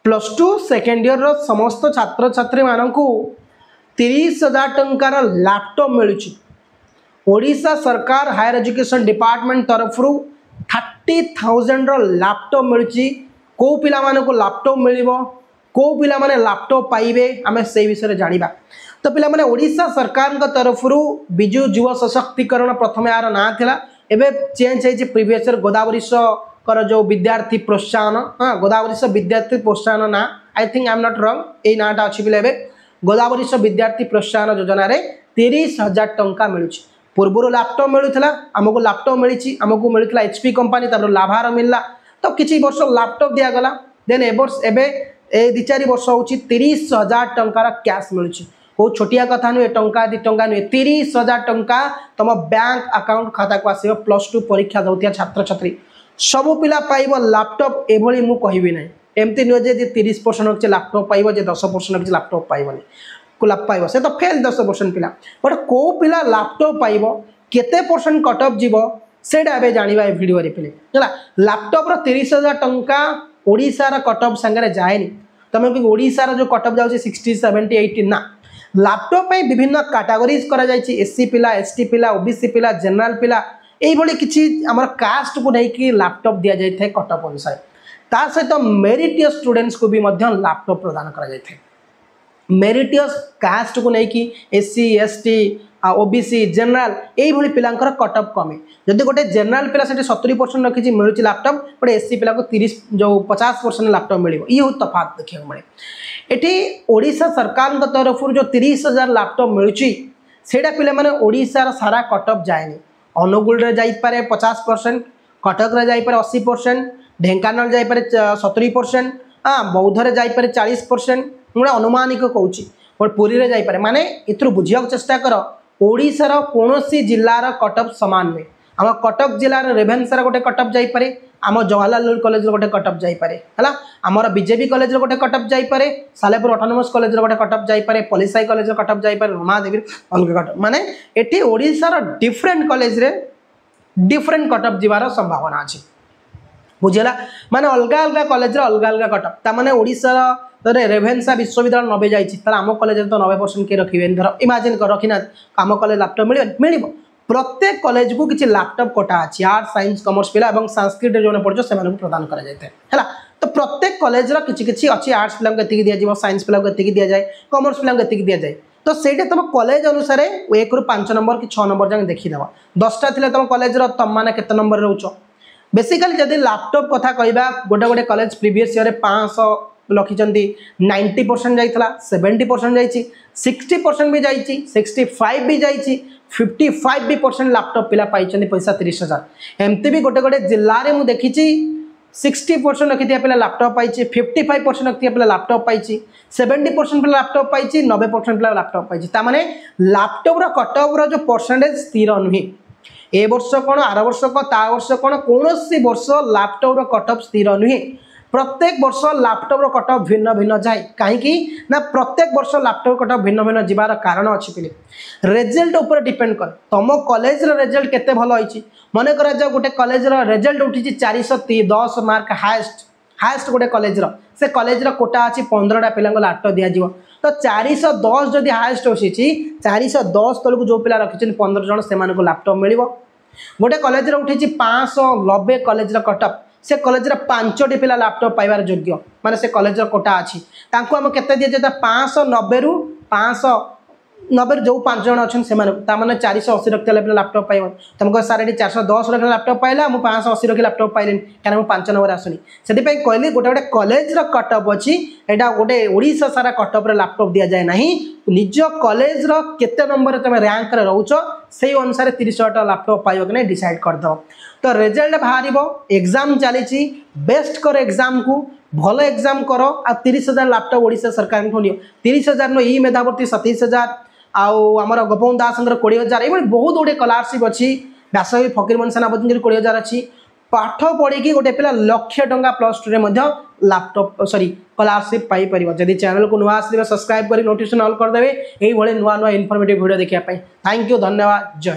+2 second year समस्त छात्र छात्री मानक 30,000 टंकार लैपटॉप मिलूँ। ओडिशा सरकार हायर एजुकेशन डिपार्टमेंट तरफ 30,000 लैपटॉप मिलूँ। कौ पिला मानक लैपटॉप मिल कौ पिला माने लैपटॉप पाइबे आमे से विषय जानिबा। तो पिला माने ओडिशा सरकार तरफ बिजु युवा सशक्तिकरण प्रथम यार ना थिला एबे चेंज है प्रीवियस ईयर गोदावरीश कर जो विद्यार्थी प्रोत्साहन। हाँ गोदावरीश विद्यार्थी प्रोत्साहन ना I think I am not wrong ए नाटा अच्छी पिला एबे गोदावरीश विद्यार्थी प्रोत्साहन योजना रे 30,000 टंका मिलूँ। पूर्व लैपटॉप मिलूला आमको लैपटॉप मिली आमको मिलता एचपी कंपनी तापर लाभार मिलला तो किसी वर्ष लैपटॉप दिगला देन एबे 2-4 वर्ष हूँ 30,000 टंकार कैश मिलूँ। बहुत छोटिया कथा नुहे टंका 2 टंका नुहे 30,000 टंका तुम बैंक अकाउंट खाता को आसो। +2 परीक्षा दौतिया छात्र छात्री सबू पिला पाइब लैपटॉप एभली मु कहबी ना एमती नुहे जे 30% अच्छे लैपटॉप पाइब जे 10% अच्छे लैपटॉप पाइबनी पाइब से तो फेल 10% पिला बट कौ पिला लैपटॉप पाइब केते परसेंट कट ऑफ जीव सेटा एबे जानिबा ए वीडियो रे पिले हला। लैपटॉप रो 30,000 टंका ओडिसा रा कट ऑफ संगे जाएनी तमे कि ओडिसा रा जो कट ऑफ जाउची 60 70 80 ना। लैपटॉप पे विभिन्न कैटेगरीज करा जायछि एससी पिला एसटी पिला ओबीसी पिला जनरल पिला एई भली किछि हमर कास्ट को नै कि लैपटॉप दिया जाय थे कट ऑफ अनुसार ता सहित मेरिटियस स्टूडेंट्स को भी मध्य लैपटॉप प्रदान करा जाय थे। मेरिटियस कास्ट को नहीं कि एससी एसटी ओबीसी जनरल यही पिलांकर कट ऑफ कमे जदि गोटे जनरल पिला से 70% रखी मिलूँ लैपटॉप गोटे एससी पिला को 30 जो 50% लैपटॉप मिले ये हूँ तफात देखा मिले। ये ओडिशा सरकार तरफ जो 30,000 लैपटॉप मिलूँ से पिला माने ओडिशा सारा कट ऑफ जाए अनुगुल जापे 50% कटक जापे 80% ढेंकानाल जापे 70% हाँ बौद्ध जापे 40% मुझे अनुमानिक कहूँ पुरी रे जापे माने इथु बुझा चेष्टा कर ओडिशार कौन सी जिलार कट ऑफ सामान नुहे। आम कटक जिलार रेभेन्सार गोटे कट ऑफ जापे आम जवाहरलाल कॉलेज गोटे कट ऑफ जापे है आमर बीजेपी कॉलेज गोटे कट ऑफ जापे सालेपुर ऑटोनोमस कॉलेज गोटे कट ऑफ जापे पलिसाई कॉलेज कट ऑफ जापे रमादेवी अलग कट ऑफ माने एटी ओडिशार डिफरेंट कॉलेज रे डिफरेंट कट ऑफ जीवार संभावना अच्छी बुझेगा माने अलग अलग कॉलेज अलग अलग कट ऑफ तामाने ओडिशार रेभेन्सा विश्वविद्यालय 90 जाइए आम कॉलेज तो 90% किए रखिए धर इमाजिन कर रखी ना आम कॉलेज लैपटॉप मिल प्रत्येक कॉलेज को किसी लैपटॉप कोटा अच्छी आर्ट साइंस कॉमर्स पिला और संस्कृत जो पढ़ो से प्रदान कर तो प्रत्येक कॉलेज किसी अच्छी आर्ट्स पिला को दिया साइंस पिला को दि जाए कॉमर्स पिला को दि जाए तो सहीटा तुम कॉलेज अनुसार 1 ରୁ 5 नंबर कि 6 नंबर जाए देखीदेव 10टा थी तुम कॉलेज तुम मैंने केते नंबर रोच बेसिकली जब लैपटॉप कथा कहवा गोटे गोटे कॉलेज प्रीवियस ईयर 500 लखिंट 90% जाइए 70% जाइए 60% भी जाइए 65 भी जाइए 55% लैपटॉप पिला पाई पैसा 30,000 एमती भी गोटे गोटे जिले में मुझे देखी 60% रखी पिला लैपटॉप पाई 55% रखी पिला लैपटॉप पाई 70% पिला लैपटॉप पाई 90% पिला लैपटॉप पाई तामाने लैपटॉप कट ऑफ जो परसेंटेज स्थिर नुहे ए वर्ष कौन आर वर्ष ता वर्ष कौन कौन वर्ष लैपटॉप कट ऑफ स्थिर नुहे प्रत्येक वर्ष लैपटॉप कट ऑफ भिन्न भिन्न जाए कहीं ना प्रत्येक वर्ष लैपटॉप कट ऑफ भिन्न भिन्न जीवार कारण अच्छी पिले रिजल्ट ऊपर डिपेंड कर तुम कॉलेज रिजल्ट केते भल होइछि मन करा जा गोटे कॉलेज रिजल्ट उठी 410 मार्क हाएस्ट गोटे कॉलेज से कॉलेज कोटा अच्छी 15टा पिला लैपटॉप दिया तो 410 जदि हाएस्ट अच्छी 410 तलू जो पिला रखी 15 जन से लैपटॉप मिल गोटे कॉलेज उठी 590 कॉलेज कट ऑफ से कॉलेज 5टी पिला लैपटॉप पाइबार योग्य माने से कॉलेज कोटा अच्छी आम केते दिया जाए 590 ରୁ 590 जो 5 जन अच्छे से 480 रखते लैपटॉप पाइब तुमको सारे 410 रख लैपटॉप पाइला मुझे 580 रखी लैपटॉप पाइलिन क्या 5 नंबर आसुनी से कहली गोटे गोटे कॉलेज कट ऑफ अच्छी यहाँ गोटे ओडिशा सारा कट ऑफ लैपटॉप दि जाए ना निज कॉलेज केते नंबर तुम रैंक रोच से अनुसार 30,000 लैपटॉप पाइब कि नहीं डिसाइड करदेव तो रिजल्ट बाहर एग्जाम चली बेस्ट कर एग्जाम को भल एग्जाम कर आ 30,000 लैपटॉप ओडिशा सरकार 30,000 नो ई मेधावर्ती 27,000 आमर गोपबंधु दास 20,000 ये बहुत गुटे स्कॉलरशिप अच्छी व्यासकवि फकीरमोहन सेनापति 20,000 अच्छी पाठ पढ़ी गोटे पिला ₹1,00,000 +2 लैपटॉप सॉरी स्कॉलरशिप पाई परिबो जदि चैनल को नुआ आसले सब्सक्राइब करी नोटिफिकेशन ऑल कर देबे एही भले नुआ नुआ इन्फॉर्मेटिव वीडियो देखिया पाई थैंक यू धन्यवाद जय।